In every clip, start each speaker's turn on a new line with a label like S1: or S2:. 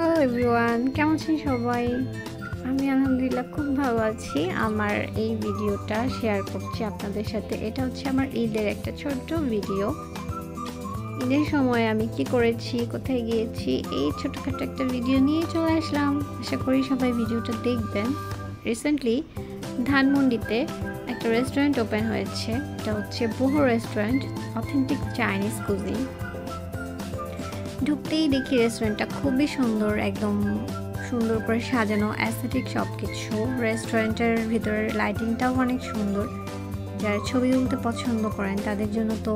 S1: Hello everyone, কেমন আছেন সবাই? আমি আলহামদুলিল্লাহ খুব ভালো আছি। আমার এই ভিডিওটা শেয়ার করছি আপনাদের সাথে। এটা হচ্ছে আমার ঈদের একটা ছোট্ট ভিডিও। ঈদের সময় আমি কি করেছি, কোথায় গিয়েছি, এই ছোটখাটো একটা ভিডিও নিয়ে চলে আসলাম। আশা করি সবাই ভিডিওটা দেখবেন। রিসেন্টলি ধানমন্ডিতে একটা রেস্টুরেন্ট ওপেন হয়েছে। এটা হচ্ছে বহু রেস্টুরেন্ট, অথেন্টিক চাইনিজ কুজিন। ঢুকতেই দেখি রেস্টুরেন্টটা খুবই সুন্দর, একদম সুন্দর করে সাজানো, অ্যাস্থেটিক সব কিছু। রেস্টুরেন্টের ভিতরের লাইটিংটাও অনেক সুন্দর। যারা ছবি তুলতে পছন্দ করেন তাদের জন্য তো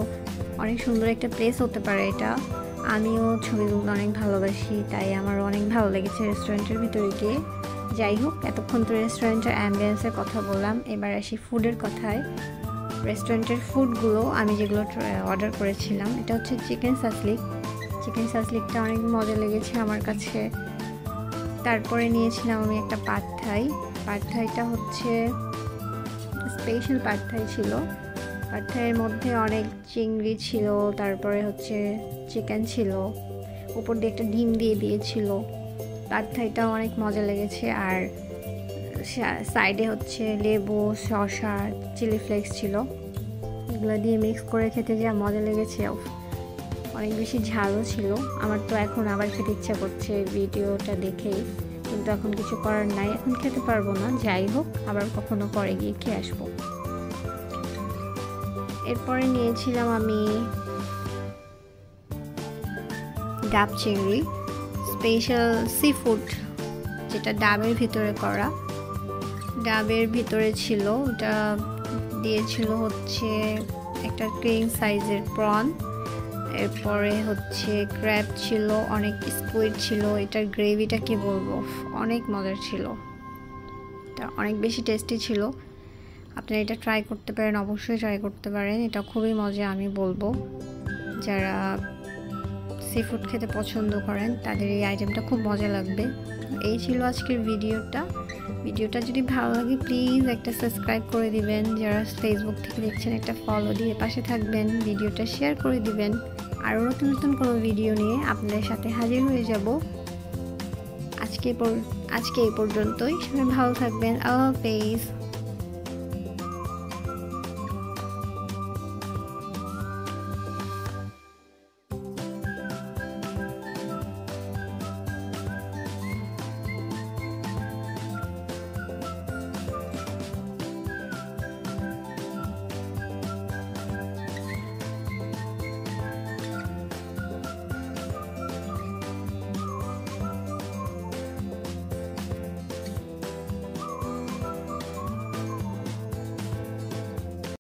S1: অনেক সুন্দর একটা প্লেস হতে পারে এটা। আমিও ছবি তুলতে অনেক ভালোবাসি, তাই আমার অনেক ভালো লেগেছে রেস্টুরেন্টের ভিতরে গিয়ে। যাই হোক, এতক্ষণ তো রেস্টুরেন্টের অ্যাম্বিয়েন্সের কথা বললাম, এবার আসি ফুডের কথায়। রেস্টুরেন্টের ফুডগুলো আমি যেগুলো অর্ডার করেছিলাম, এটা হচ্ছে চিকেন সাসলিকটা অনেক মজা লেগেছে আমার কাছে। তারপরে নিয়েছিলাম আমি একটা পাড থাইটা হচ্ছে স্পেশাল পাড থাই ছিল। পাড থাইয়ের মধ্যে অনেক চিংড়ি ছিল, তারপরে হচ্ছে চিকেন ছিল, উপর দিয়ে একটা ডিম দিয়ে দিয়েছিল। পাড থাইটা অনেক মজা লেগেছে। আর সাইডে হচ্ছে লেবু, শসা, চিলি ফ্লেক্স ছিল। এগুলো দিয়ে মিক্স করে খেতে যা মজা লেগেছে, অনেক বেশি ঝালও ছিল। আমার তো এখন আবার খেতে ইচ্ছা করছে ভিডিওটা দেখেই, কিন্তু এখন কিছু করার নাই, এখন খেতে পারবো না। যাই হোক, আবার কখনো পরে গিয়ে খেয়ে আসবো। এরপরে নিয়েছিলাম আমি ডাব চিংড়ি, স্পেশাল সি ফুড, যেটা ডাবের ভিতরে করা। ডাবের ভিতরে ছিল, ওটা দিয়েছিল হচ্ছে একটা ক্রিম সাইজের প্রন। এরপরে হচ্ছে ক্র্যাব ছিল, অনেক স্কুইড ছিল। এটার গ্রেভিটা কি বলবো, অনেক মজার ছিল, এটা অনেক বেশি টেস্টি ছিল। আপনারা এটা ট্রাই করতে পারেন, অবশ্যই ট্রাই করতে পারেন, এটা খুবই মজা। আমি বলবো যারা সি ফুড খেতে পছন্দ করেন তাদের এই আইটেমটা খুব মজা লাগবে। এই ছিল আজকের ভিডিওটা যদি ভালো লাগে প্লিজ একটা সাবস্ক্রাইব করে দিবেন। যারা ফেসবুক থেকে দেখছেন একটা ফলো দিয়ে পাশে থাকবেন, ভিডিওটা শেয়ার করে দিবেন। আরও নতুন নতুন কোনো ভিডিও নিয়ে আপনাদের সাথে হাজির হয়ে যাব। আজকে এই পর্যন্তই। সবাই ভালো থাকবেন। আল্লাহ হাফেজ।